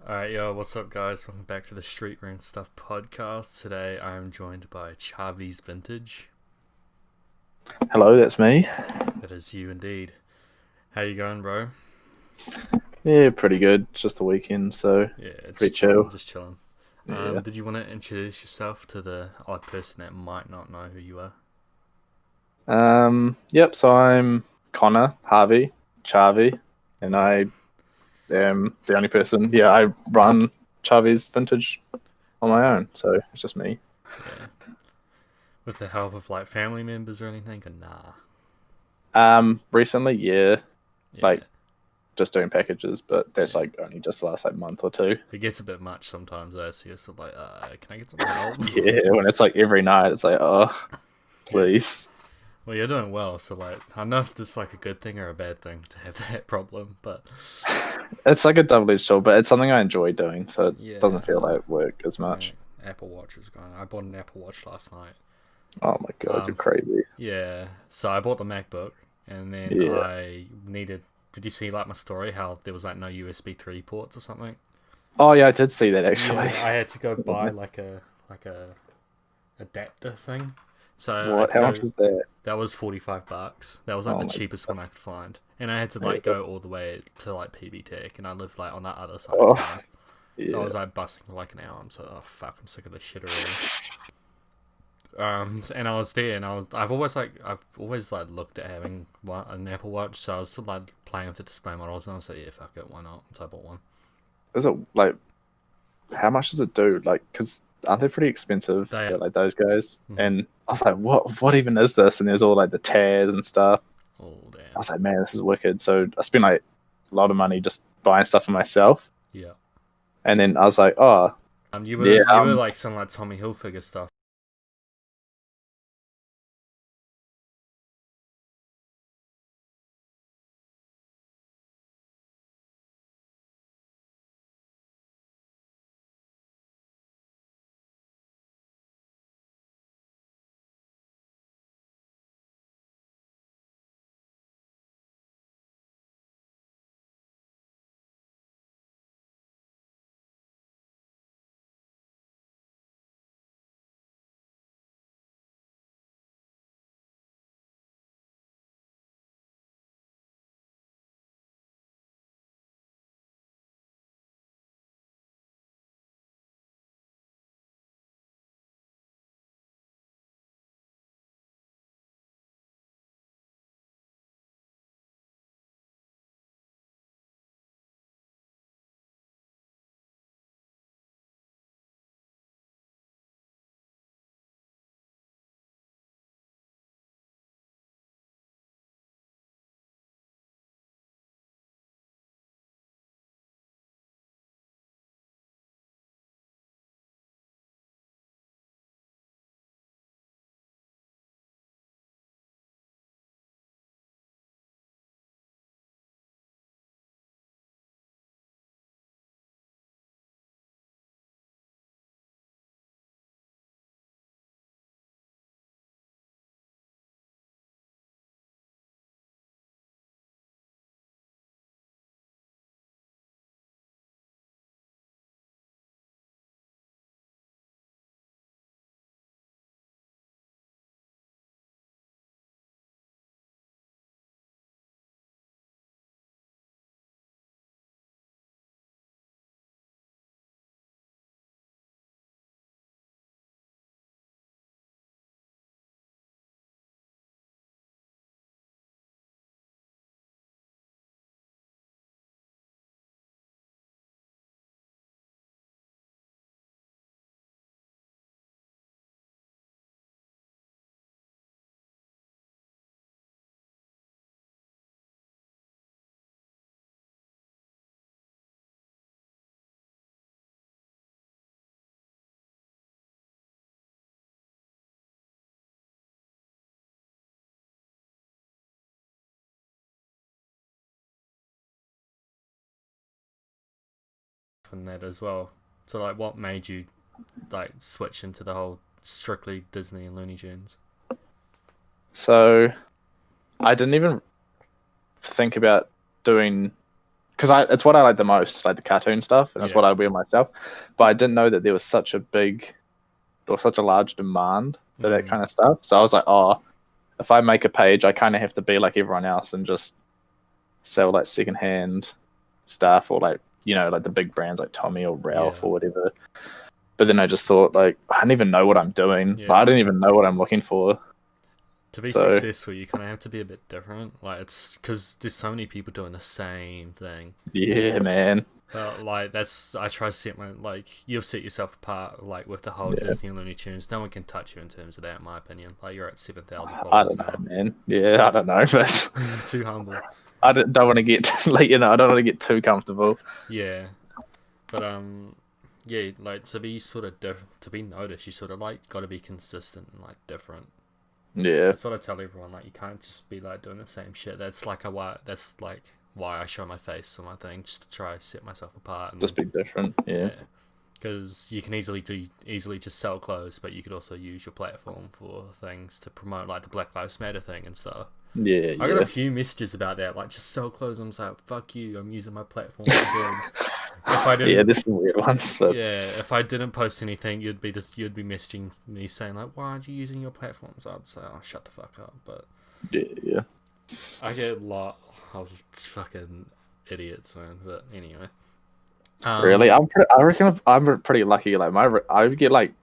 Alright, yo, what's up, guys? Welcome back to the Streetwear and Stuff podcast. Today I'm joined by Charvey's Vintage. Hello, that's me. That is you indeed. How you going, bro? Yeah, pretty good. It's just the weekend, so Yeah, it's pretty chilling, chill. just chilling. Yeah. Did you want to introduce yourself to the odd person that might not know who you are? Yep, so I'm Connor Harvey Charvey, and Yeah, I am the only person. Yeah, I run Charvey's Vintage on my own, so it's just me. yeah. With the help of like family members or anything? Or nah. Recently, yeah, Yeah, like just doing packages, but that's yeah. like only just the last like month or two. It gets a bit much sometimes, though, so you're sort of like, can I get some help? Yeah, when it's like every night, it's like, oh, Yeah. please. Well, you're doing well, so like, I don't know if this is like a good thing or a bad thing to have that problem, but It's like a double-edged sword, but it's something I enjoy doing, so it yeah, doesn't feel like work as yeah. much. Apple Watch is going. I bought an Apple Watch last night. Oh my God, you're Um, crazy. yeah. So I bought the MacBook, and then Yeah. I needed. Did you see like my story? How there was like no USB 3 ports or something? Oh yeah, I did see that actually. Yeah, I had to go buy like a adapter thing. So I had What? to How much go. was that? That was $45. That was like Oh the my cheapest one goodness. I could find, and I had to like Yeah. go all the way to like PB Tech, and I lived like on that other side of Oh town. So I yeah. was like busting for like an hour. I'm so oh fuck, I'm sick of this shit already. And I was there, and I've always like looked at having an Apple Watch, so I was still like playing with the display models, and I was like, yeah, fuck it, why not? So I bought one. Is it like how much does it do? Like, because aren't they pretty expensive? They Yeah, are. like those guys. Mm-hmm. And I was like, what even is this? And there's all like the tears and stuff. Oh I damn. was like, man, this is wicked. So I spent like a lot of money just buying stuff for myself. Yeah. And then I was like, oh You were yeah, you were like some like Tommy Hilfiger stuff. And that as well. So like, what made you like switch into the whole strictly Disney and Looney Tunes? so I didn't even think about doing because it's what I like the most, like the cartoon stuff, and it's Yeah. what I wear myself. But I didn't know that there was such a big or such a large demand for that kind of stuff. So I was like, oh, if I make a page, I kind of have to be like everyone else and just sell like secondhand stuff, or like, you know, like the big brands like Tommy or Ralph or whatever. But then I just thought, like, I don't even know what I'm doing. Yeah. Like, I don't even know what I'm looking for. To be So- successful, you kind of have to be a bit different. Like, it's because there's so many people doing the same thing. Yeah, man. But like, I try to set my, like, you've set yourself apart, like with the whole Disney and Looney Tunes. No one can touch you in terms of that, in my opinion. Like, you're at 7,000 I followers don't know, now. man. Yeah, I don't know, but Too humble. I don't want to get like, you know, I don't want to get too comfortable. Yeah, but yeah, like to be sort of to be noticed, you sort of like got to be consistent and like different. Yeah, That's what I tell everyone. Like, you can't just be like doing the same shit. That's like why I show my face on my thing, just to try to set myself apart. And, just be different. Yeah. because you can easily just sell clothes, but you could also use your platform for things to promote, like the Black Lives Matter thing and stuff. Yeah, I got a few messages about that, like, just sell clothes. I'm just like, fuck you, I'm using my platform for good. If I didn't, yeah, this is weird ones. But... yeah, if I didn't post anything, you'd be messaging me saying like, why aren't you using your platforms? I'd say, oh, shut the fuck up. But yeah. I get a lot of fucking idiots, man. But anyway, Really, I reckon I'm pretty lucky. Like I get like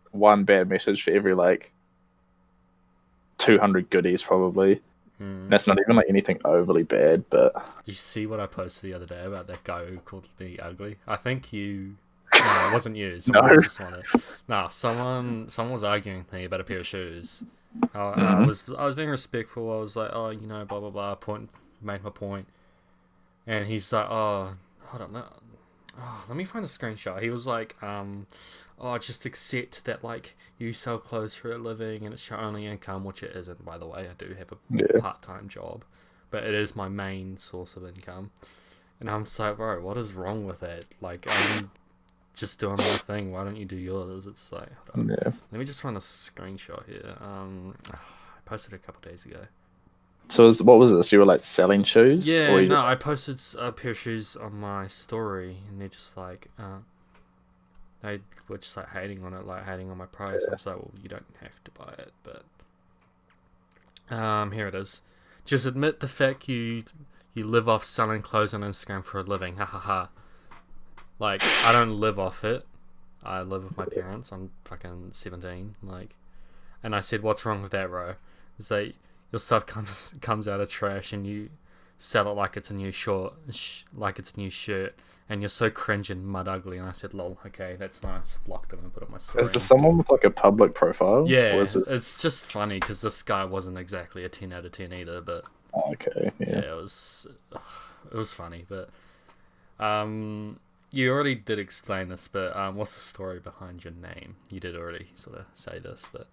one bad message for every like 200 goodies probably. That's not even like anything overly bad, but you see what I posted the other day about that guy who called me ugly? I think you. No, it wasn't you. Someone else just wanted. No, someone was arguing with me about a pair of shoes. I was being respectful. I was like, oh, you know, blah blah blah. Made my point, and he's like, oh, hold on, let me find a screenshot. He was like, oh, just accept that, like, you sell clothes for a living and it's your only income, which it isn't, by the way. I do have a part-time job, but it is my main source of income. And I'm just like, bro, what is wrong with that? Like, I'm just doing my thing. Why don't you do yours? It's like, hold on. Let me just find a screenshot here. I posted it a couple days ago. So what was this? You were like selling shoes? Yeah, or no, I posted a pair of shoes on my story, and they're just like, they were just like hating on it, like hating on my price. I was like, well, you don't have to buy it, but here it is. Just admit the fact you live off selling clothes on Instagram for a living. Ha ha ha. Like, I don't live off it. I live with my parents. I'm fucking 17. Like, and I said, what's wrong with that, bro? It's like, your stuff comes out of trash and you sell it like it's a new like it's a new shirt, and you're so cringe and mud ugly. And I said, lol, okay, that's nice. Blocked him and put it on my story. Is there someone with like a public profile? Yeah, it's just funny because this guy wasn't exactly a 10 out of 10 either, but okay, yeah, it was funny. But you already did explain this, but what's the story behind your name? You did already sort of say this, but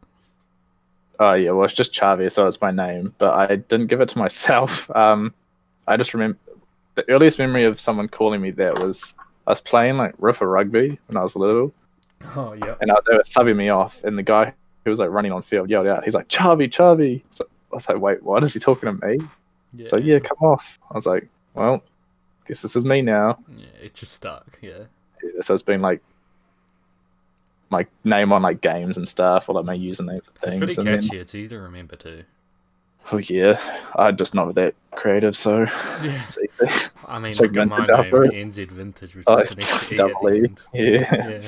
yeah, well, it's just Charvey, so it's my name, but I didn't give it to myself. I just remember the earliest memory of someone calling me that was I was playing like Riffa rugby when I was little. Oh yeah. And they were subbing me off, and the guy who was like running on field yelled out, he's like, Charvey, Charvey. So I was like, wait, what? Is he talking to me? Yeah. So yeah, come off. I was like, well, guess this is me now. Yeah, it just stuck. Yeah. So it's been like my name on like games and stuff, or like my username for things. It's pretty and catchy. then, It's easy to remember too. oh yeah, I'm just not that creative, so Yeah. it's easy. I mean, Check look at my Vintage name, Alpha. NZ Vintage, which Oh, is an extra E at double the E. end. Yeah. Yeah.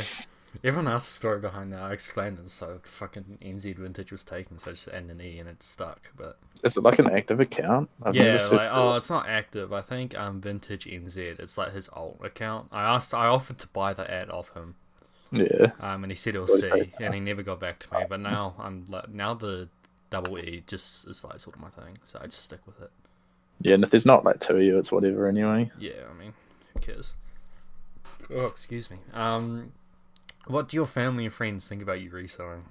Everyone else's story behind that, I explained it, so fucking NZ Vintage was taken, so I just added an E and it stuck. But Is it like an active account? I've yeah, never like, searched oh, it. it's not active. I think Vintage NZ. It's like his alt account. I offered to buy the ad off him. Yeah. And he said he'll What see, is that? and he never got back to me. But now now the double E just is like sort of my thing, so I just stick with it. Yeah, and if there's not like two of you, it's whatever anyway. Yeah, I mean, who cares? Oh, excuse me. What do your family and friends think about you reselling?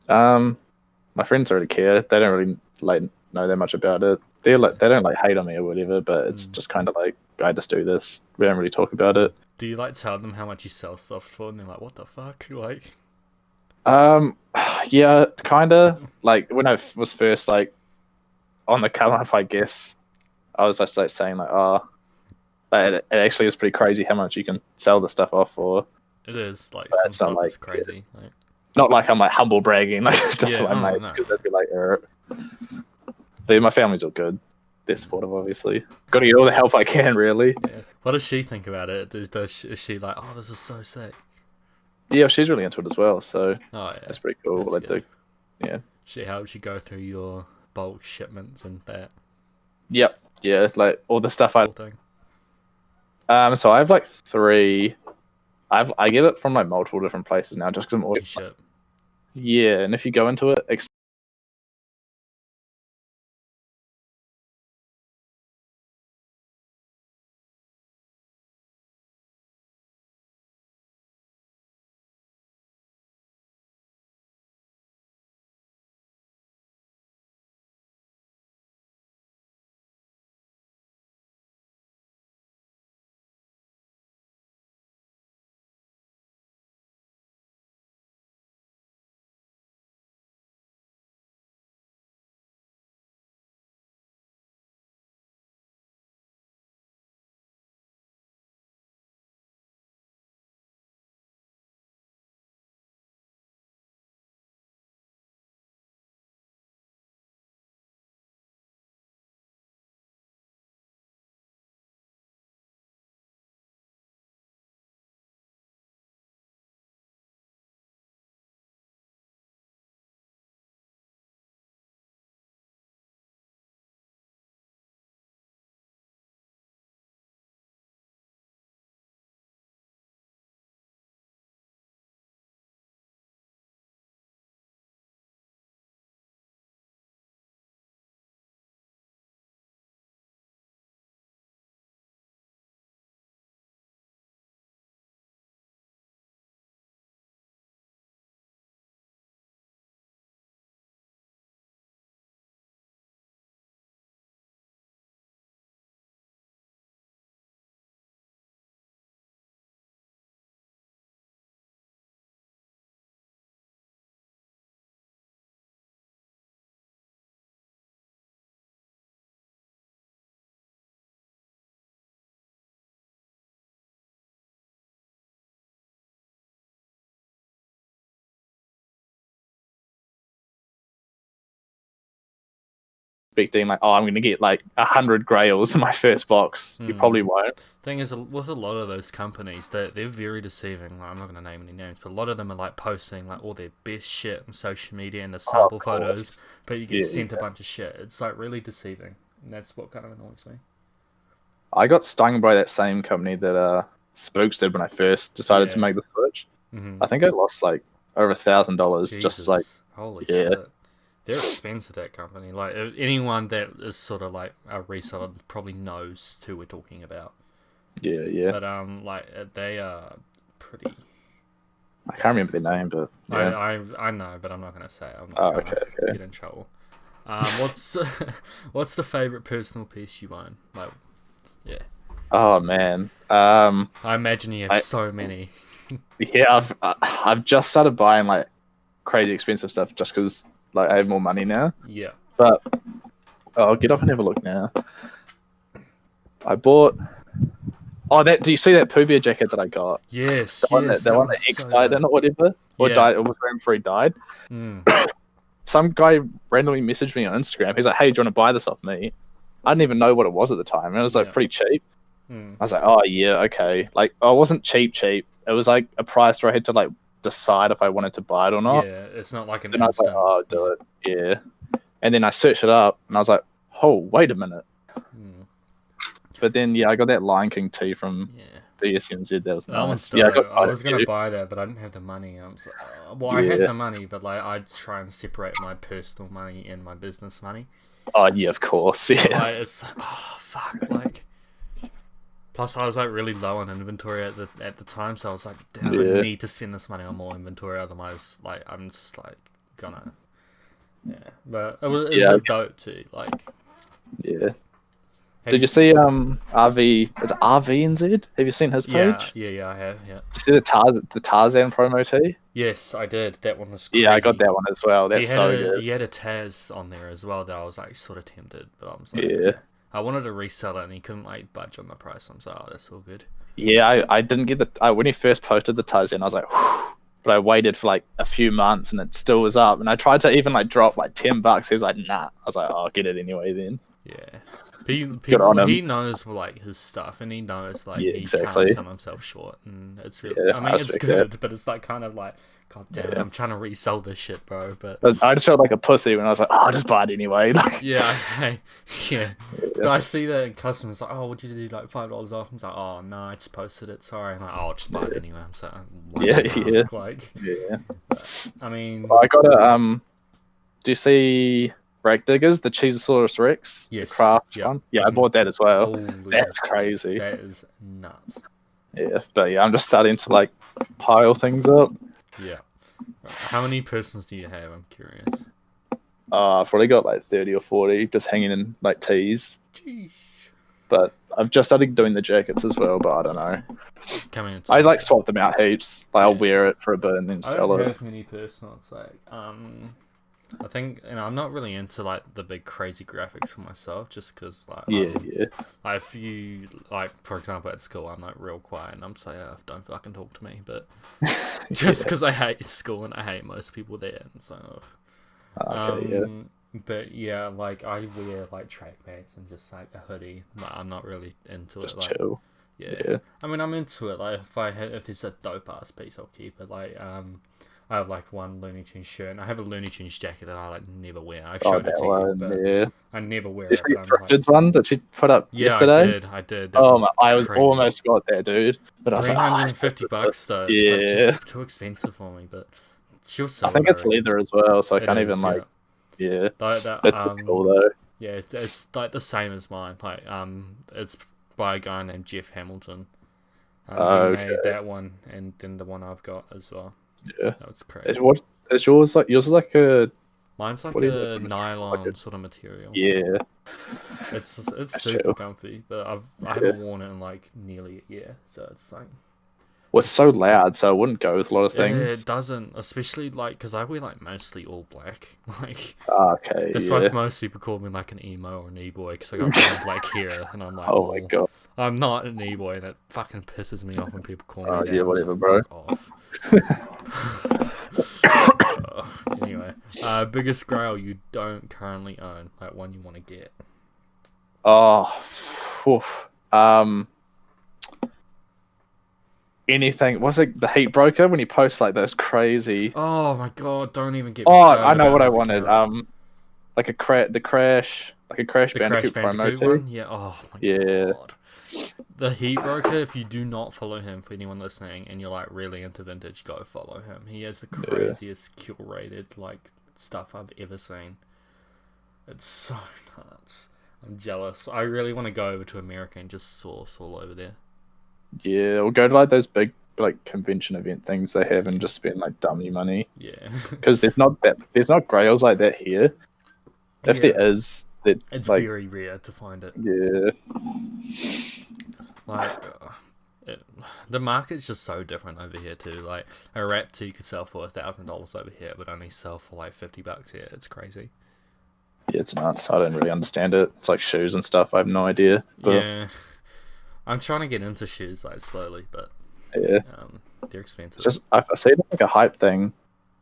My friends already care. They don't really like know that much about it. They're like they don't like hate on me or whatever, but it's just kind of like I just do this. We don't really talk about it. Do you like tell them how much you sell stuff for, and they're like, "What the fuck?" Like, Yeah, kind of. Like when I was first like on the come up, I guess I was just like saying like, oh, it actually is pretty crazy how much you can sell the stuff off for. It is like But some it's not stuff like is crazy. Like, not like I'm like humble bragging like just Yeah, to my no, mates no. because they'd be like, But my family's all good. They're supportive, obviously. Got to get all the help I can, really. yeah. What does she think about it? Is she like, oh, this is so sick? Yeah, she's really into it as well, so Oh yeah, that's pretty cool that's what they good. do. Yeah. She helps you go through your bulk shipments and that Yep. Yeah, like all the stuff I. whole thing. So I have like 3. I get it from like multiple different places now, just because I'm always. Ship. Yeah, and if you go into it, expecting like, oh, I'm going to get like 100 grails in my first box. You probably won't. Thing is, with a lot of those companies, they're very deceiving. Like, I'm not going to name any names, but a lot of them are like posting like all their best shit on social media and the sample photos, but you get sent a bunch of shit. It's like really deceiving, and that's what kind of annoys me. I got stung by that same company that Spooks did when I first decided to make the switch. I think I lost like over $1,000 just like holy shit. They're expensive, that company. Like, anyone that is sort of like a reseller probably knows who we're talking about. Yeah. But like they are pretty. I can't remember their name, but yeah. I know, but I'm not gonna say it. I'm not trying to get in trouble. What's the favorite personal piece you own? Like, yeah. Oh man. I imagine you have so many. Yeah, I've just started buying like crazy expensive stuff just because like I have more money now. Yeah. But I'll get up and have a look now. I bought. Oh, do you see that Pooh Bear jacket that I got? Yes. The one that X died in or whatever, or died, or was wearing before he died. Some guy randomly messaged me on Instagram. He's like, "Hey, do you want to buy this off me?" I didn't even know what it was at the time, and it was like pretty cheap. I was like, "Oh yeah, okay." Like, I wasn't cheap. It was like a price where I had to like decide if I wanted to buy it or not. Yeah, it's not like an and instant. I was like, "Oh, do it." Yeah. And then I searched it up, and I was like, "Oh, wait a minute." But then, I got that Lion King tee from RVNZ. That was nice. I was gonna buy that, but I didn't have the money. I had the money, but like I try and separate my personal money and my business money. Oh yeah, of course. Yeah. Like, it's fuck. Like, plus I was like really low on inventory at the time, so I was like, damn, I need to spend this money on more inventory. Otherwise, like, I'm just like gonna. Yeah, but it was a dope too. Like, yeah. Did you see It's RVNZ? Have you seen his page? Yeah, I have. Yeah. Did you see the Tarzan promo tee? Yes, I did. That one was crazy. Yeah, I got that one as well. That's so good. He had a Taz on there as well that I was like sort of tempted, but I was like, I wanted to resell it, and he couldn't like budge on the price. I'm like, oh, that's all good. Yeah, I didn't get when he first posted the Tarzan, I was like, whew, but I waited for like a few months and it still was up. And I tried to even like drop like $10. He was like, nah. I was like, oh, I'll get it anyway then. Yeah. Good on him. He knows like his stuff, and he knows like he exactly. can't sell himself short, and it's really. Yeah, I mean, it's good, but it's like kind of like, God damn it, I'm trying to resell this shit, bro. But I just felt like a pussy when I was like, oh, I'll just buy it anyway. Yeah. But I see that in customers like, oh, would you do like $5 off? I'm like, oh no, I just posted it. Sorry. I'm like, oh, I'll just buy it anyway. I'm so like, yeah. I mean, I got a Do you see Rag Diggers, the Cheezosaurus Rex? Yes. The craft one? Yeah, I bought that as well. Holy That's crazy. That is nuts. Yeah, but yeah, I'm just starting to like pile things up. Yeah. How many persons do you have? I'm curious. I've probably got like 30 or 40 just hanging in like tees. Jeez. But I've just started doing the jackets as well, but I don't know. I like swap them out heaps. Like I'll wear it for a bit and then sell it. I don't have many personal. It's like, I think, I'm not really into like the big crazy graphics for myself, just because like like if you like, for example, at school I'm like real quiet and I'm just like, oh, don't fucking talk to me, but just because I hate school and I hate most people there, and so but yeah, like I wear like track pants and just like a hoodie. Like, I'm not really into just it. Like, chill. Yeah. I mean, I'm into it. Like if there's a dope ass piece, I'll keep it. Like I have like one Looney Tunes shirt, and I have a Looney Tunes jacket that I like never wear. I've showed it to you, but I never wear it. Did you see Fricted's one that she put up yesterday? I did. I was almost got that, dude. But I was like, $350 though. Yeah. It's like just too expensive for me, but she'll sell I think it's leather as well, so I can't even like. Yeah. That's just cool though. Yeah, it's like the same as mine. Like it's by a guy named Jeff Hamilton. He made that one, and then the one I've got as well. Yeah, that's crazy. Is yours like? Yours is like a. Mine's like a nylon sort of material. Yeah, it's super comfy, but I haven't worn it in like nearly a year, so it's like. Well, it's so loud, so it wouldn't go with a lot of things. Yeah, it doesn't, especially like because I wear like mostly all black. Like. Okay. That's why most people call me like an emo or an e-boy, because I got kind of black hair, and I'm like, oh my god, I'm not an e-boy, and it fucking pisses me off when people call me that. Yeah, whatever, bro. Off. Anyway, biggest grail you don't currently own, like one you want to get. Anything. What's it? The Heat Broker, when he posts like those crazy. Oh my god! Don't even get. I know what I wanted. Like the Crash Bandicoot promo one. Yeah. Oh my god. Yeah. The Heat Broker, if you do not follow him, for anyone listening, and you're like really into vintage, go follow him. He has the craziest curated like stuff I've ever seen. It's so nuts. I'm jealous. I really want to go over to America and just source all over there. Yeah, we'll go to like those big like convention event things they have and just spend like dummy money. Yeah. Because there's not grails like that here. If there is, it's like, very rare to find it. Yeah. Like, the market's just so different over here too. Like a Raptor you could sell for $1,000 over here, but only sell for like $50 here. It's crazy. Yeah, it's nuts. I don't really understand it. It's like shoes and stuff. I have no idea. But... Yeah, I'm trying to get into shoes like slowly, but yeah, they're expensive. It's just I see it like a hype thing.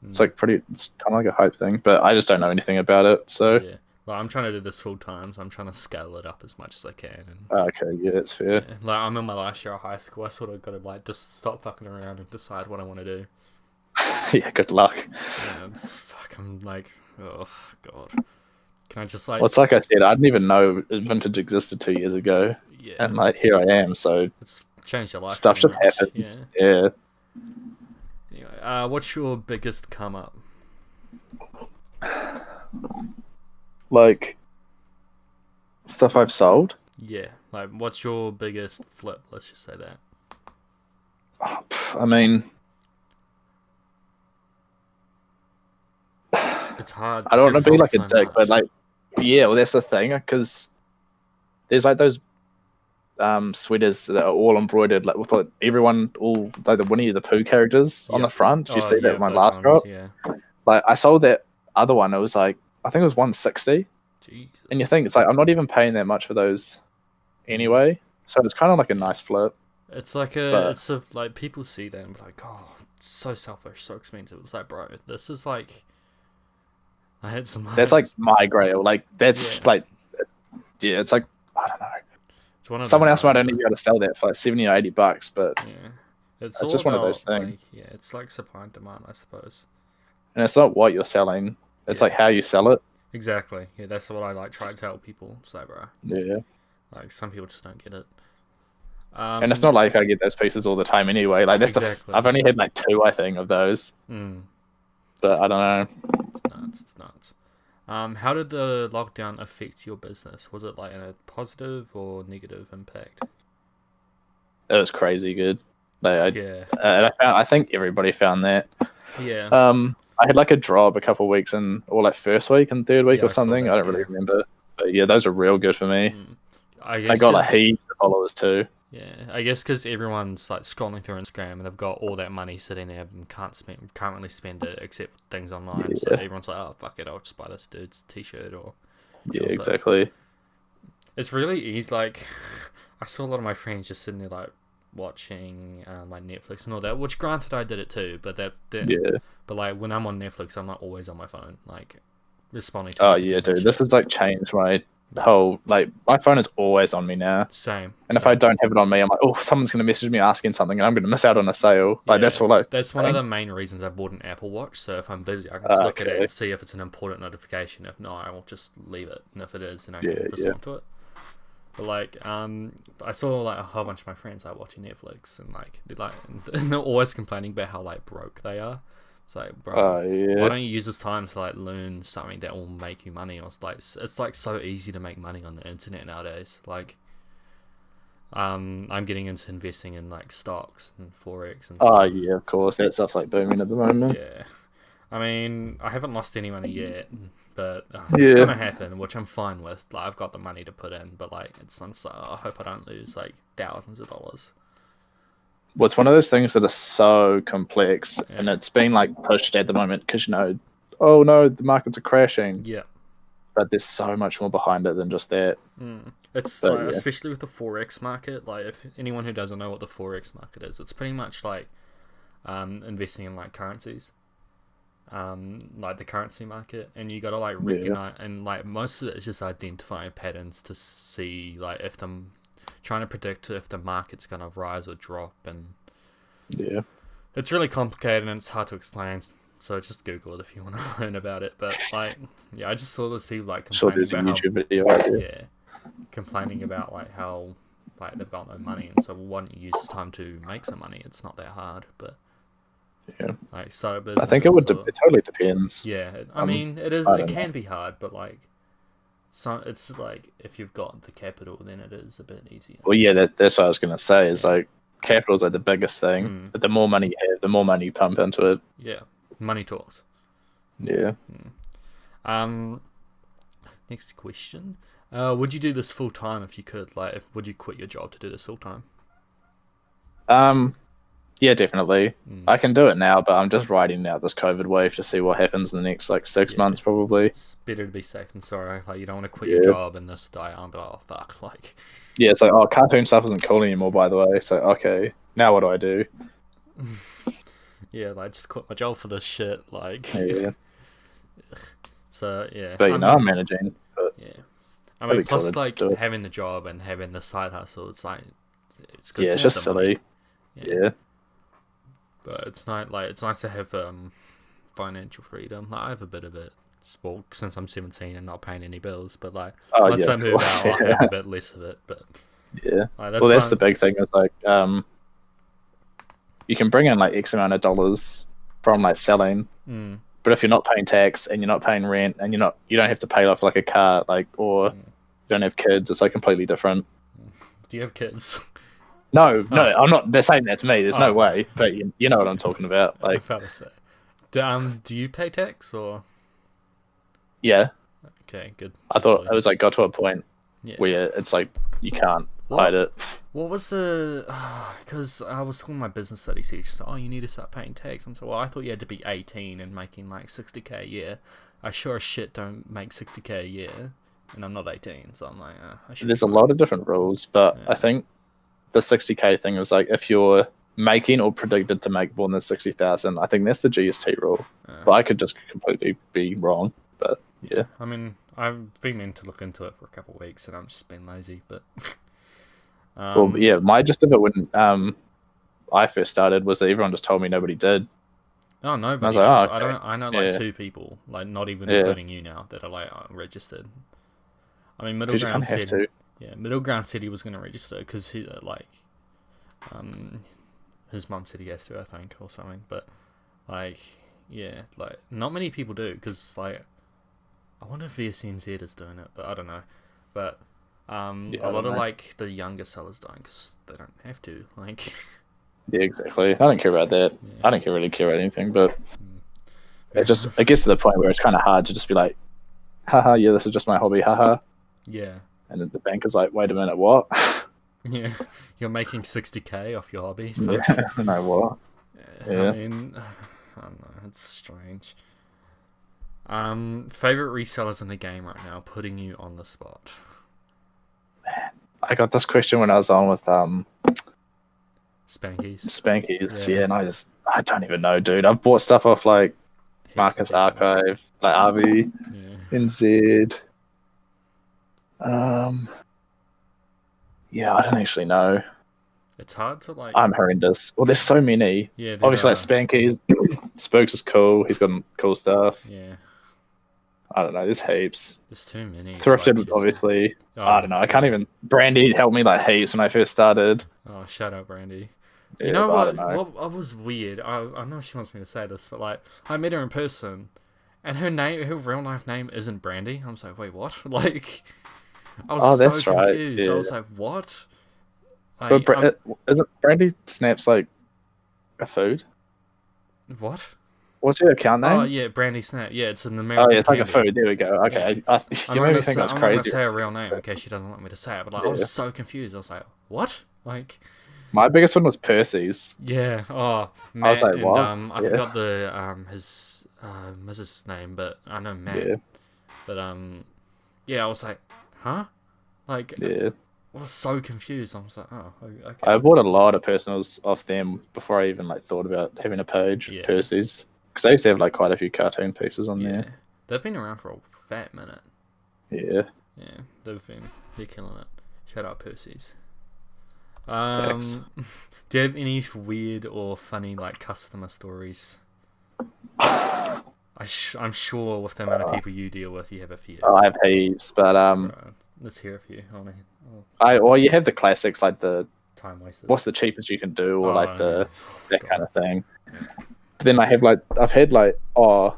It's like it's kind of like a hype thing, but I just don't know anything about it. So yeah. Like, I'm trying to do this full time, so I'm trying to scale it up as much as I can. And, okay, yeah, that's fair. Yeah. Like, I'm in my last year of high school. I sort of got to like just stop fucking around and decide what I want to do. Yeah, good luck. Yeah, I'm like, oh god. Can I just like? Well, it's like I said, I didn't even know vintage existed 2 years ago. Yeah. And like here I am, so it's changed your life. Stuff just happens. Yeah. Anyway, what's your biggest come up? Like stuff I've sold? Yeah. Like what's your biggest flip? Let's just say that. I mean, it's hard. I don't want to be like a dick, but like, yeah, well, that's the thing, because there's like those sweaters that are all embroidered, like with like everyone, all like the Winnie the Pooh characters on the front. Did you see that in my last drop? Yeah. Like I sold that other one. It was like I think it was $160. Jesus. And you think it's like I'm not even paying that much for those anyway, so it's kind of like a nice flip. It's like like people see that and be like, oh, it's so selfish, so expensive. It's like, bro, this is like, I had some. That's like my grail. Like that's Yeah. like, yeah, it's like I don't know. It's one of Someone those else might ones only be able to sell that for like $70 or $80, but yeah, it's it's all just about one of those things. like, yeah, it's like supply and demand, I suppose. And it's not what you're selling; it's Yeah. like how you sell it. Exactly. Yeah, that's what I like try to tell people. It's like, bro, Yeah. like some people just don't get it. And it's not like I get those pieces all the time anyway. Like that's exactly. I've only had like 2, I think, of those. But I don't know. It's nuts. It's nuts. How did the lockdown affect your business? Was it like a positive or negative impact? It was crazy good. Like, Yeah. and I think everybody found that. Yeah. I had like a drop a couple of weeks in, or like first week and third week Yeah, or something. that, I don't really remember. But yeah, those are real good for me. I guess I got like heaps of followers too. Yeah, I guess because everyone's like scrolling through Instagram and they've got all that money sitting there and can't really spend it except for things online. Yeah. So everyone's like, oh fuck it, I'll just buy this dude's t-shirt or. Yeah, exactly. It's really easy. Like, I saw a lot of my friends just sitting there like watching like Netflix and all that. Which granted, I did it too, but yeah. But like when I'm on Netflix, I'm not always on my phone, like responding to. Oh yeah, dude, this has like changed my whole like my phone is always on me now. Same. And if I don't have it on me, I'm like, oh, someone's gonna message me asking something, and I'm gonna miss out on a sale. Like that's all. Like that's one of the main reasons I bought an Apple Watch. So if I'm busy, I can just look at it and see if it's an important notification. If not, I will just leave it. And if it is, then I can respond to it. But like, I saw like a whole bunch of my friends like watching Netflix and like they're always complaining about how like broke they are. It's like, bro, why don't you use this time to like learn something that will make you money? Or it's like so easy to make money on the internet nowadays. Like, I'm getting into investing in like stocks and forex and stuff. Oh yeah, of course, that stuff's like booming at the moment. Yeah, I mean, I haven't lost any money yet, but it's gonna happen, which I'm fine with. Like, I've got the money to put in, but like, I'm just like, I hope I don't lose like thousands of dollars. Well, it's one of those things that are so complex, and it's been like pushed at the moment because oh no, the markets are crashing. Yeah, but there's so much more behind it than just that. It's like, especially with the forex market. Like, if anyone who doesn't know what the forex market is, it's pretty much like investing in like currencies, like the currency market, and you gotta like recognize and like most of it is just identifying patterns to see like if trying to predict if the market's gonna rise or drop, and it's really complicated and it's hard to explain. So just Google it if you want to learn about it. But like, yeah, I just saw those people like complaining about complaining about like how like they've got no money, and so why don't you use this time to make some money? It's not that hard, but like start a business. I think it would. It totally depends. Yeah, I mean, it is. It can be hard, but like, it's like if you've got the capital, then it is a bit easier. Well, yeah, that's what I was gonna say. Is like capital's like the biggest thing. But the more money you have, the more money you pump into it. Yeah, money talks. Yeah. Next question. Would you do this full time if you could? Like, would you quit your job to do this full time? Yeah, definitely. I can do it now, but I'm just riding out this COVID wave to see what happens in the next like 6 months, probably. It's better to be safe than sorry. Like, you don't want to quit your job and this die on, but oh fuck, like. Yeah, it's like, oh, cartoon stuff isn't cool anymore, by the way. So okay, now what do I do? Yeah, like just quit my job for this shit, like. Yeah. So yeah. But I'm managing. But yeah. I mean, plus like having the job and having the side hustle, it's like it's good. Yeah, it's just silly. Yeah. But it's not like it's nice to have financial freedom. Like, I have a bit of it, since I'm 17 and not paying any bills. But like once I move out, I have a bit less of it. But yeah, like, that's the big thing. Is like you can bring in like X amount of dollars from like selling. But if you're not paying tax and you're not paying rent and you don't have to pay off like a car, like, or you don't have kids, it's like completely different. Do you have kids? No, I'm not. They're saying that to me. There's no way, but you know what I'm talking about. Like, I felt to say. Do you pay tax or? Yeah. Okay, good. I thought it was like got to a point where it's like you can't hide it. What was the? Because I was talking to my business studies teacher. So, you need to start paying tax. I'm so, well, I thought you had to be 18 and making like 60k a year. I sure as shit don't make 60k a year. and I'm not 18, so I'm like, I should. There's a lot of different rules, but Yeah. I think the 60k thing is like if you're making or predicted to make more than 60,000, I think that's the GST rule. But I could just completely be wrong. But yeah, I mean, I've been meant to look into it for a couple of weeks, and I'm just been lazy. But well, yeah, my gist of it when I first started was that everyone just told me nobody did. Oh, And I nobody was like, else. oh, okay. I know like Yeah, 2 people, like not even yeah, including you now, that are like registered. I mean, Middle because you kind Ground of have said, to. yeah, Middle Ground said he was going to register because he his mum said he has to, I think, or something. But like, yeah, like not many people do because like, I wonder if VSNZ is doing it, but I don't know. But Yeah, a I lot don't of know. like the younger sellers don't because they don't have to. Like, Yeah, exactly. I don't care about that. yeah. I don't really care about anything, but Yeah. it gets to the point where it's kind of hard to just be like, haha, yeah, this is just my hobby, haha. Yeah. And then the bank is like, wait a minute, what? Yeah. You're making 60k off your hobby. Yeah, Fuck. I don't know what. I Yeah. mean, I don't know. It's strange. Favorite resellers in the game right now, putting you on the spot. I got this question when I was on with Spankies. Spankies, Yeah. and I don't even know, dude. I've bought stuff off like Heaps Marcus of people. Archive, like RVNZ. Yeah, I don't actually know. It's hard to like. I'm horrendous. Well, there's so many. Yeah, there Obviously, are. like Spankies, Spokes is cool. He's got cool stuff. Yeah, I don't know. There's heaps. there's too many. Thrifted, Like, obviously. oh, I don't know. I can't even. Brandy helped me like heaps when I first started. Oh, shut up, Brandy. Yeah, You know but I what? don't know. What was weird? I know she wants me to say this, but like, I met her in person, and her real life name isn't Brandy. I was like, wait, what? Like, I was so That's right. confused. Yeah. I was like, what? But Like, isn't Brandy Snaps like a food? what? What's your account name? Oh yeah, Brandy Snap. Yeah, it's an Oh, American yeah, it's like a candy. food. There we go. Okay. I'm You not made gonna me think I was I'm not gonna crazy. say her real name in case she doesn't want me to say it. But like, I was so confused. I was like, what? Like, My biggest one was Percy's. yeah. Oh, Matt. I was like, and what? I Yeah. forgot the his Mrs. name, but I know Matt. Yeah. But yeah, I was like, huh? Like, Yeah. I was so confused. I was like, oh, okay. I bought a lot of personals off them before I even like thought about having a page. Yeah. Percy's, because I used to have like quite a few cartoon pieces on Yeah, there. they've been around for a fat minute. Yeah. Yeah, they're killing it. Shout out Percy's. Thanks. Do you have any weird or funny like customer stories? I'm sure with the amount of people you deal with, you have a few. I have heaps, but Right, let's hear a few. or you have the classics like the Time wasted. what's the cheapest you can do, or Oh, like the that God. kind of thing. Yeah. But then I've had like, oh,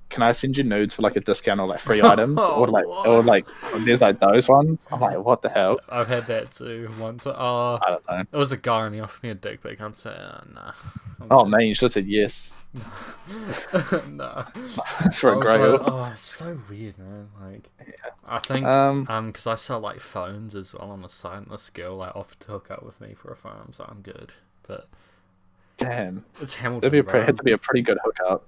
can I send you nudes for like a discount or like free items, or like there's like those ones. I'm like, what the hell? I've had that too once. I don't know. It was a guy and he offered me a dick pic. I'm saying, nah. Oh man, you should have said yes No. for a grey hook. Oh, it's so weird, man. Like, I think because I sell like phones as well on the side, and this girl like offered to hook up with me for a phone, so I'm good. But Damn, it's Hamilton. had to be a pretty good hookup.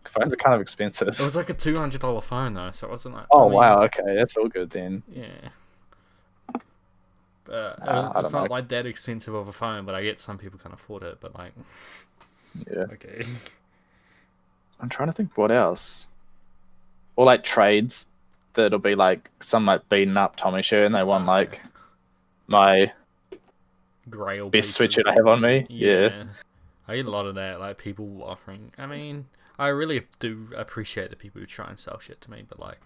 Phones are kind of expensive. It was like a $200 phone though, so it wasn't like. Oh wow, okay, that's all good then. Yeah. I It's don't not know. like that expensive of a phone, but I get some people can afford it. But like, Yeah. okay. I'm trying to think what else. Or like trades that'll be like some like beaten up Tommy shirt and they want like my Grail best pieces. sweatshirt I have on me. Yeah. I get a lot of that, like people offering. I mean, I really do appreciate the people who try and sell shit to me, but like,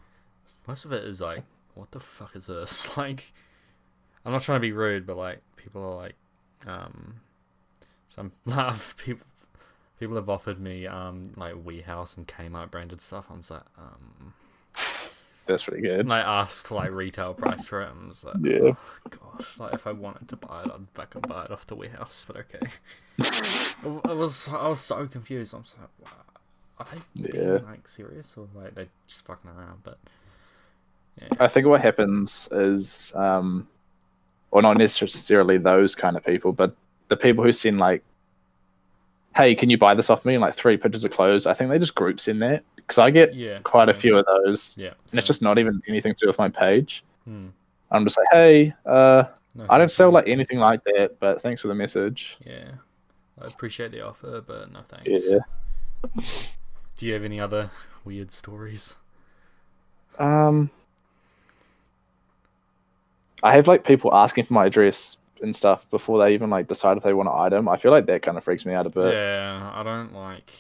most of it is like, what the fuck is this? Like, I'm not trying to be rude, but like, people are like, some people have offered me like Warehouse and Kmart branded stuff. I'm just like, That's pretty good. and I asked like retail price for it. I'm just like, Yeah. oh, gosh, like if I wanted to buy it, I'd fucking buy it off the Warehouse. But okay, I was so confused. I'm just like, wow, are they being like serious or like they just fucking around? But yeah, I think what happens is, well, not necessarily those kind of people, but the people who send like hey, can you buy this off me? And like 3 pictures of clothes. I think they just groups in there because I get quite a few of those. Yeah, and it's just not even anything to do with my page. Hmm. I'm just like, hey, No, I don't sell like anything like that, but thanks for the message. Yeah, I appreciate the offer, but no thanks. Yeah. Do you have any other weird stories? I have like people asking for my address and stuff before they even like decide if they want an item. I feel like that kind of freaks me out a bit. Yeah, I don't like.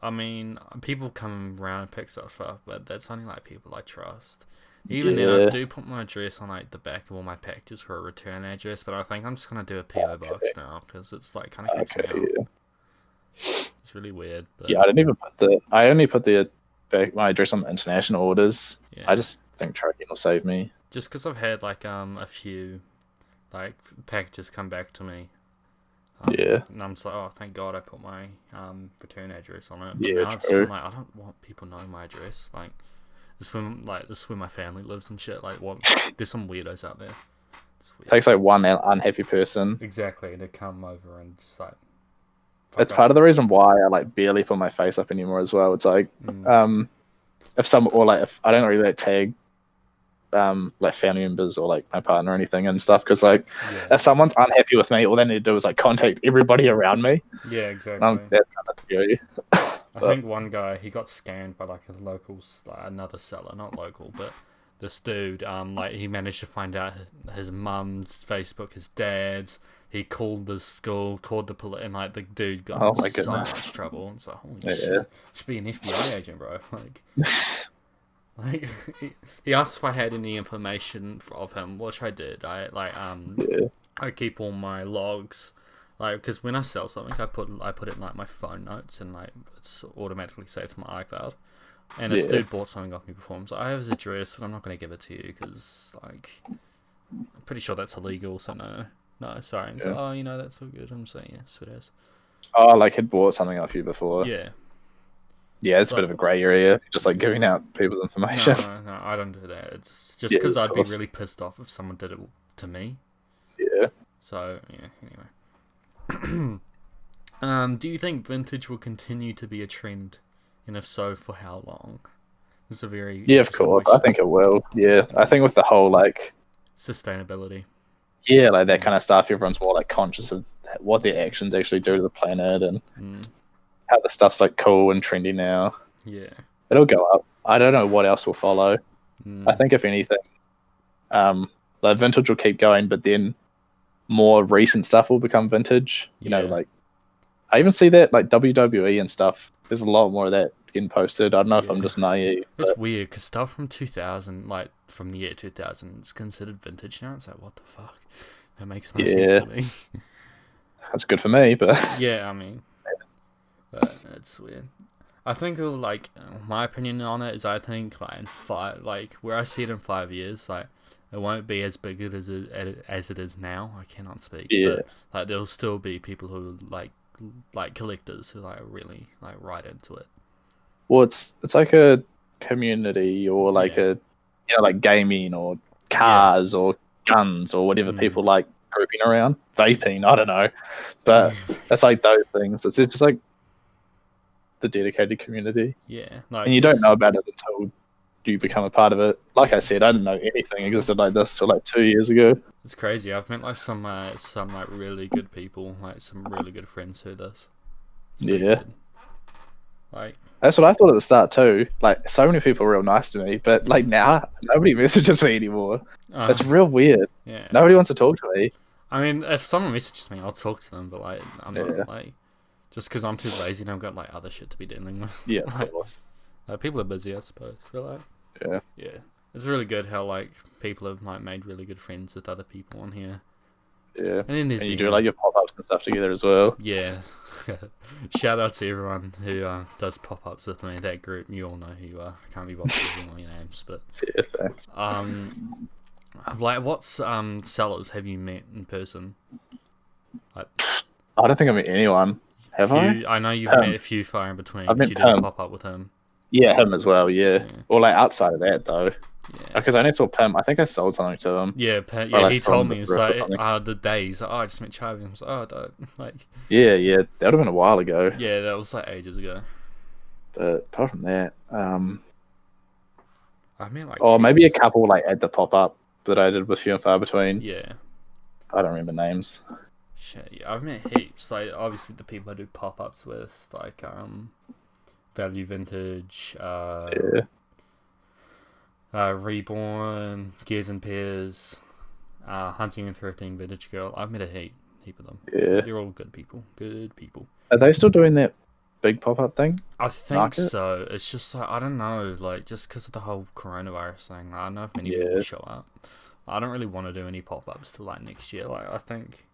I mean, people come around and pick stuff up, but that's only like people I trust. Even then, I do put my address on like the back of all my packages for a return address, but I think I'm just gonna do a PO box now because it's like kind of creeps me out. Yeah. It's really weird. But... Yeah, I didn't even put I only put my address on the international orders. Yeah. I just think tracking will save me. Just because I've had like a few like packages come back to me. Yeah. And I'm just like, oh, thank God I put my return address on it. But Yeah, now it's true. like I don't want people knowing my address. Like this is where my family lives and shit. Like what? There's some weirdos out there. It's weird. Takes like one unhappy person. Exactly to come over and just like. It's part of the reason why I like barely put my face up anymore as well. It's like if I don't really like tag like family members or like my partner or anything and stuff because like if someone's unhappy with me, all they need to do is like contact everybody around me. Yeah, exactly. That's kind of scary. I think one guy, he got scammed by like a local, another seller, not local, but this dude, like he managed to find out his mum's Facebook, his dad's. He called the school, called the police, and like the dude got in so much trouble. And so holy shit, should be an FBI agent, bro. Like he asked if I had any information of him, which I did. I keep all my logs. Like, because when I sell something, I put it in like my phone notes, and like it's automatically saved to my iCloud. And this dude bought something off me before. I'm like, I have his address, but I'm not going to give it to you because like I'm pretty sure that's illegal. So no, sorry. And so, oh, that's all good. I'm saying yes, it is. Oh, like had bought something off you before. Yeah. Yeah, it's a bit of a grey area, just like giving out people's information. No, I don't do that. It's just because I'd be really pissed off if someone did it to me. Yeah. So yeah. Anyway. Do you think vintage will continue to be a trend, and if so, for how long? This is a very of course. I think it will. Yeah, I think with the whole like sustainability. Yeah, like that kind of stuff. Everyone's more like conscious of what their actions actually do to the planet and how the stuff's like cool and trendy now. Yeah, it'll go up. I don't know what else will follow. I think if anything, the vintage will keep going, but then more recent stuff will become vintage. You know, like I even see that like WWE and stuff. There's a lot more of that getting posted. I don't know if I'm just naive. It's weird because stuff from 2000, like from the year 2000, is considered vintage now. It's like, what the fuck? That makes no sense to me. That's good for me, but yeah, I mean, but it's weird. I think like my opinion on it is I think like where I see it in 5 years, like it won't be as big as it is now. I cannot speak. Yeah. But like there'll still be people who like collectors who like really like right into it. Well, it's like a community or like a like gaming or cars or guns or whatever people like grouping around. Vaping, I don't know, but it's like those things. It's just like the dedicated community. Yeah, and you don't know about it until you become a part of it. Like I said, I didn't know anything existed like this till like 2 years ago. It's crazy. I've met like some like really good people, like some really good friends who this. Yeah. Good. Like that's what I thought at the start too. Like so many people are real nice to me, but like now nobody messages me anymore. It's real weird. Yeah. Nobody wants to talk to me. I mean, if someone messages me, I'll talk to them, but like I'm not like just because I'm too lazy and I've got like other shit to be dealing with. Yeah, like, of course. People are busy, I suppose. But like, yeah, it's really good how like people have like made really good friends with other people on here. Yeah, and then there's you do like your pop-ups and stuff together as well. Yeah. Shout out to everyone who does pop-ups with me. That group, you all know who you are. I can't be bothered with all your names, but thanks. like what's sellers have you met in person? Like, I don't think I met anyone. Have I? I know you've met a few far in between. I've met you did a pop-up with him. Yeah, him as well. Yeah. Or like outside of that though. Yeah. Because I only saw Pim. I think I sold something to him. Yeah, Or, like, he sold told him me, the it's thrift or like, something. the day, he's like, oh, I just met Charvey. I was like, oh, dope. Like, Yeah, that would have been a while ago. yeah, that was like ages ago. But apart from that, I mean, like, maybe a heaps. couple like at the pop up that I did with few and far between. Yeah. I don't remember names. Shit, yeah, I've met heaps. Like, obviously, the people I do pop ups with, like, Value Vintage, Yeah, Reborn, Gears and Pairs, Hunting and Thrifting, Vintage Girl. I've met a heap of them. yeah. They're all good people. Good people. Are they still doing that big pop up thing? I think Market? so. It's just like, I don't know, like, just because of the whole coronavirus thing, I don't know if many people Yeah. will show up. I don't really want to do any pop ups till like next year. Like, I think,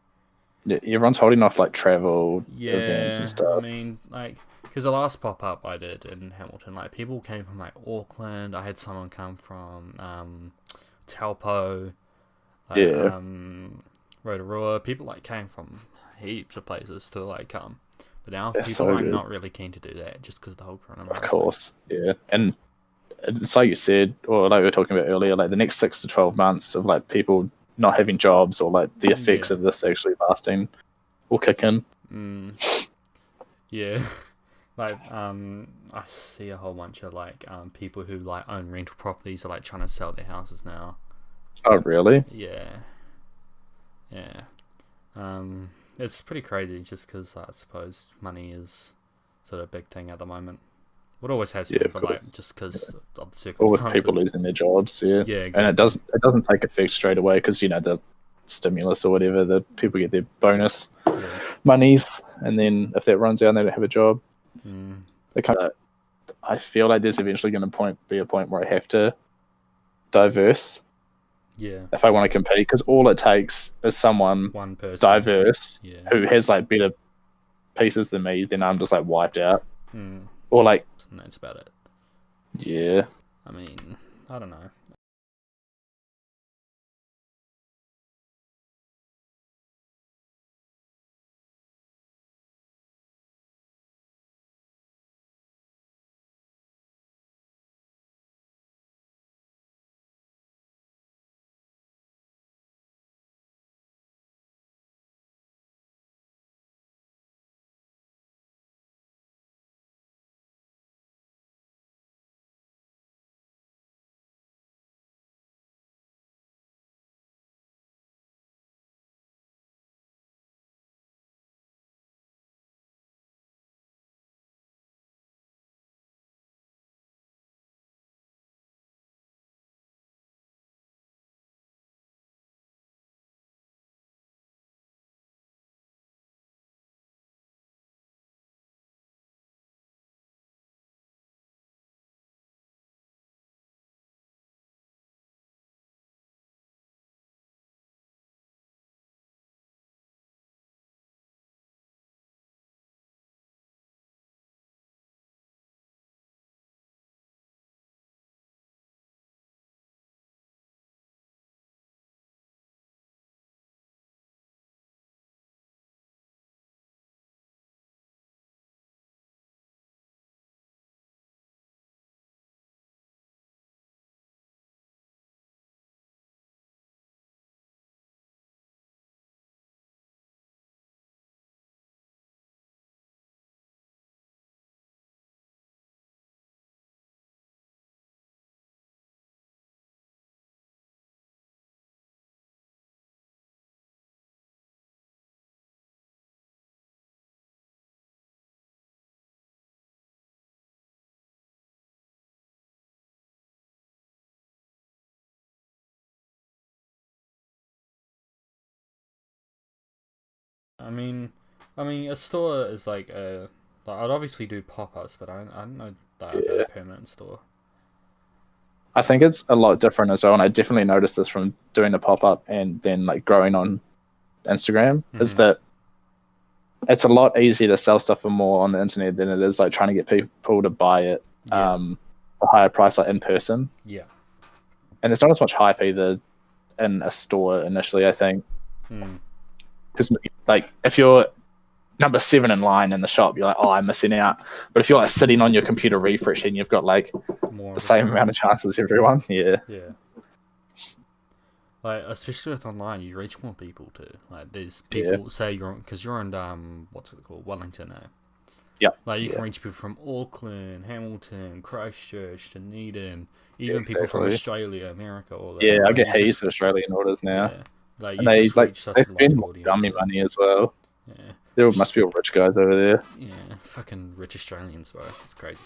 Yeah, everyone's holding off like travel events yeah, and stuff. I mean, like, because the last pop up I did in Hamilton, like, people came from like Auckland. I had someone come from Taupo, like, Yeah. Rotorua. People like came from heaps of places to like come. But now That's people so are like good. not really keen to do that just because of the whole coronavirus. Of thing. course, yeah. And it's like you said, or like we were talking about earlier, like the next 6 to 12 months of like people not having jobs or like the effects Yeah. of this actually lasting will kick in. Yeah. Like, I see a whole bunch of like people who like own rental properties are like trying to sell their houses now. Oh, really? Yeah. It's pretty crazy just because I suppose money is sort of a big thing at the moment. It always has been, Yeah, of but like course. just because of the Or with circumstances. people losing their jobs, yeah. Yeah, And it exactly. doesn't take effect straight away because the stimulus or whatever, the people get their bonus Yeah. monies, and then if that runs out and they don't have a job, they kind of. I feel like there's eventually going to be a point where I have to diverse Yeah. if I want to compete, because all it takes is someone One person. diverse Yeah. who has like better pieces than me, then I'm just like wiped out. Mm. Or like, And that's about it. yeah, I mean, I don't know. I mean, a store is like a. Like, I'd obviously do pop ups, but I don't know that about a yeah. permanent store. I think it's a lot different as well, and I definitely noticed this from doing the pop up and then like growing on Instagram, is that it's a lot easier to sell stuff for more on the internet than it is like trying to get people to buy it a higher price like in person. Yeah. And there's not as much hype either in a store initially, I think. Because like if you're number 7 in line in the shop, you're like, oh, I'm missing out. But if you're like sitting on your computer refreshing, you've got like the same amount of chances as everyone. Yeah. Like, especially with online, you reach more people too. Like, there's people, say because you're in, what's it called, Wellington, eh? Yeah. Like, you can reach people from Auckland, Hamilton, Christchurch, Dunedin, even people from Australia, America, all that. Yeah, I get heaps of Australian orders now. Yeah. Like, and they spend more dummy money as well. Yeah. There must be all rich guys over there. Yeah, fucking rich Australians, bro. It's crazy.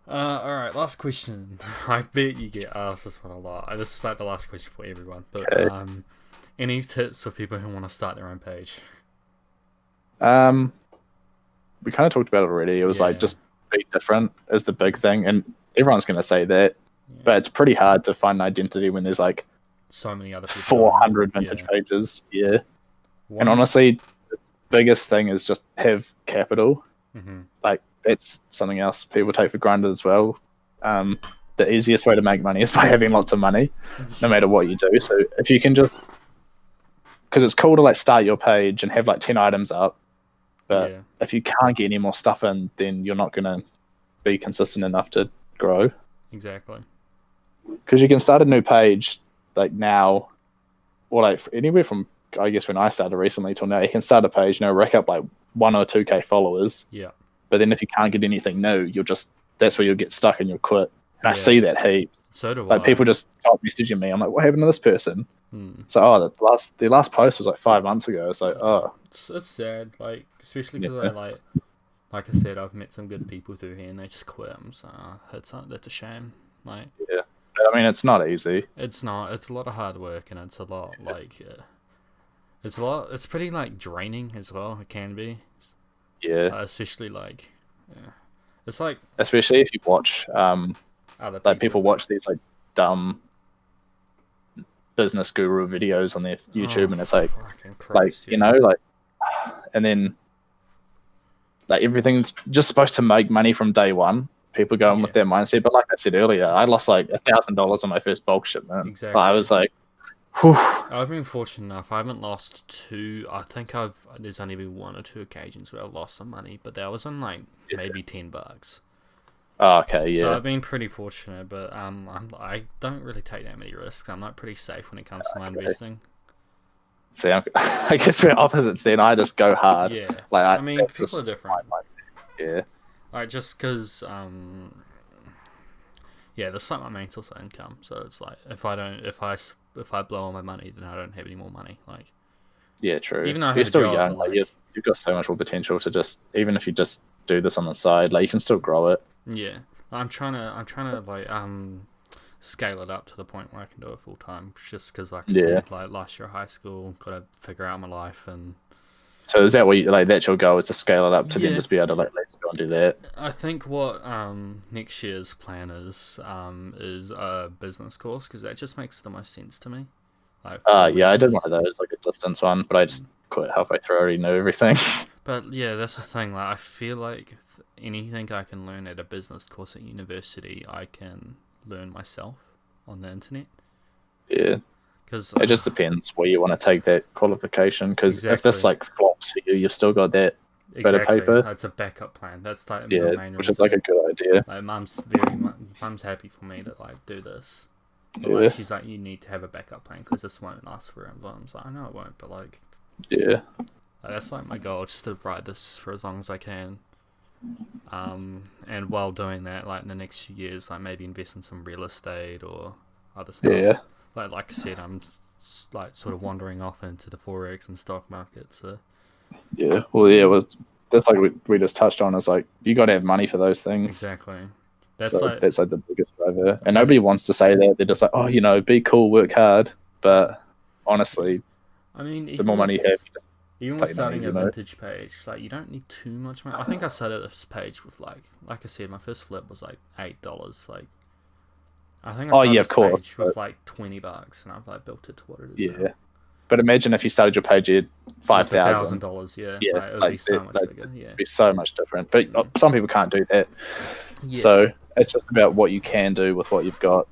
Alright, last question. I bet you get asked this one a lot. This is like the last question for everyone. But any tips for people who want to start their own page? We kind of talked about it already. It was like, just be different is the big thing. And everyone's going to say that. Yeah. But it's pretty hard to find an identity when there's like so many other people 400 vintage pages. Yeah. And honestly, the biggest thing is just have capital. Mm-hmm. Like, that's something else people take for granted as well. The easiest way to make money is by having lots of money, no matter what you do. So if you can just, because it's cool to like start your page and have like 10 items up, but if you can't get any more stuff in, then you're not going to be consistent enough to grow. Exactly. Because you can start a new page like now, or like anywhere from, I guess when I started recently till now, you can start a page, rack up like 1 or 2K followers. Yeah. But then if you can't get anything new, that's where you'll get stuck and you'll quit. And I see that heaps. So do like, people just stop messaging me. I'm like, what happened to this person? So, their last post was like 5 months ago. It's like, oh. It's sad, like, especially because like I said, I've met some good people through here and they just quit. So that's a shame. Like, yeah. But, I mean, it's not easy. It's not. It's a lot of hard work and it's a lot, like, it's pretty, like, draining as well. It can be. Yeah. Especially, like, it's like... Especially if you watch, like, people watch these, like, dumb business guru videos on their YouTube, and it's like, Christ, and then, like, everything's just supposed to make money from day one. People go in with their mindset, but like I said earlier, I lost, like, $1,000 on my first bulk shipment. Exactly. But I was like, whew. I've been fortunate enough. I haven't lost two. I think there's only been 1 or 2 occasions where I've lost some money, but that was on like maybe $10. Oh, okay, yeah. So I've been pretty fortunate, but I don't really take that many risks. I'm like pretty safe when it comes to my investing. See, I guess we're opposites then. I just go hard. Yeah. Like, I mean, people are different. Yeah. Like, just because that's like my main source of income. So it's like if I blow all my money, then I don't have any more money. Like, yeah, true. Even though you're still young, like you've got so much more potential to just, even if you just do this on the side, like, you can still grow it. Yeah, I'm trying to like scale it up to the point where I can do it full time. Just because, like I said, like last year of high school, got to figure out my life and. So is that what you, like, that's your goal, is to scale it up to then just be able to like go and do that? I think what next year's plan is a business course, because that just makes the most sense to me. Like, I did one of those, like a distance one, but I just quit halfway through. I already knew everything. But yeah, that's the thing. Like, I feel like anything I can learn at a business course at university, I can learn myself on the internet. Yeah. Because it just depends where you want to take that qualification. Because if this like flops for you, you've still got that bit of paper. That's a backup plan. That's like the main which reason. is like a good idea. Like, mum's happy for me to like do this. But like, she's like, you need to have a backup plan because this won't last forever. I'm like, I know it won't, but like, like, that's like my goal, just to write this for as long as I can. And while doing that, like in the next few years, like maybe invest in some real estate or other stuff. Yeah. Like I said, I'm like sort of wandering off into the forex and stock market. So. Yeah. Well, that's like we just touched on. Is like, you got to have money for those things. Exactly. That's like the biggest driver, and nobody wants to say that. They're just like, oh, be cool, work hard. But honestly, I mean, the more money you have, even with starting a vintage page, like, you don't need too much money. I think I started this page with like I said, my first flip was like $8. Like, I think I started this page with like $20, and I've like built it to what it is now. But imagine if you started your page at $5,000. $1,000, yeah, like, it would be so much bigger. Yeah, it'd be so much different. But some people can't do that. Yeah. So it's just about what you can do with what you've got.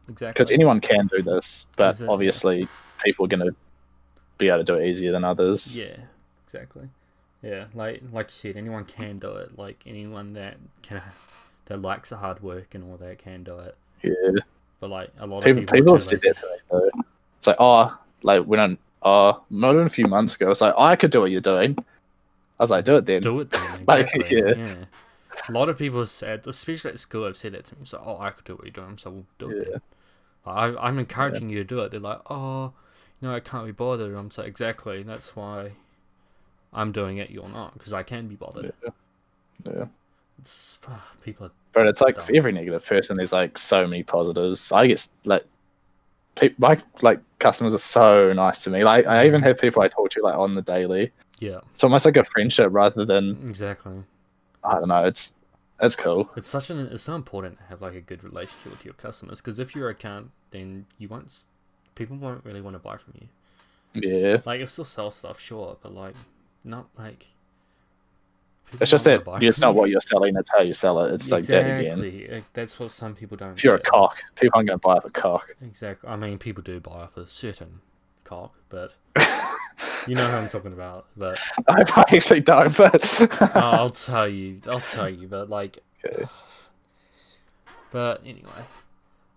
Exactly. Because anyone can do this, but obviously people are going to be able to do it easier than others. Yeah, exactly. Yeah, like you said, anyone can do it. Like anyone that likes the hard work and all that can do it. Yeah. But like a lot of people are have too said lazy. that to me though. It's like, not even a few months ago, it's like, I could do what you're doing. I was like, do it then. Do it then, Like, exactly. yeah. Yeah. A lot of people have said, especially at school, have said that to me. So, I could do what you're doing, so we'll do it then. Like, I'm encouraging you to do it. They're like, I can't be bothered. I'm like, exactly. That's why I'm doing it. You're not, because I can be bothered. Yeah. It's people. But it's like dumb. for every negative person, there's like so many positives. I get like customers are so nice to me. Like I even have people I talk to like on the daily. Yeah. It's almost like a friendship rather than Exactly. I don't know. It's cool. It's so important to have like a good relationship with your customers, because if you're a cunt, then people won't really want to buy from you. Yeah. Like you'll still sell stuff, sure, but like not like. It's just that it's not what you're selling; it's how you sell it. It's like that again. Exactly. That's what some people don't. If you're a cock, people aren't going to buy off a cock. Exactly. I mean, people do buy off a certain cock, but you know who I'm talking about. But I actually don't. But I'll tell you. But like. Okay. But anyway,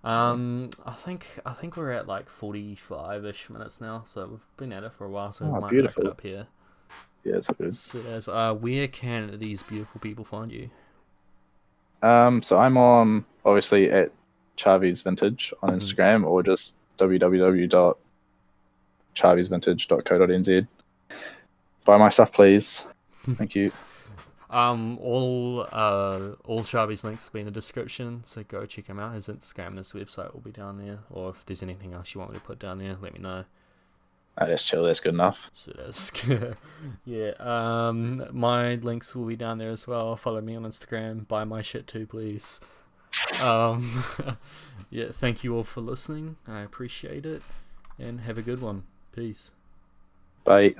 I think we're at like 45-ish minutes now, so we've been at it for a while, so we might wrap it up here. Yeah, it's good. So, where can these beautiful people find you? So I'm on obviously at Charvey's Vintage on Instagram, or just www.charveysvintage.co.nz. Buy my stuff, please. Thank you. All Charvey's links will be in the description, so go check him out. His Instagram and his website will be down there, or if there's anything else you want me to put down there, let me know. That's chill. That's good enough. So that's yeah. My links will be down there as well. Follow me on Instagram. Buy my shit too, please. Yeah. Thank you all for listening. I appreciate it, and have a good one. Peace. Bye.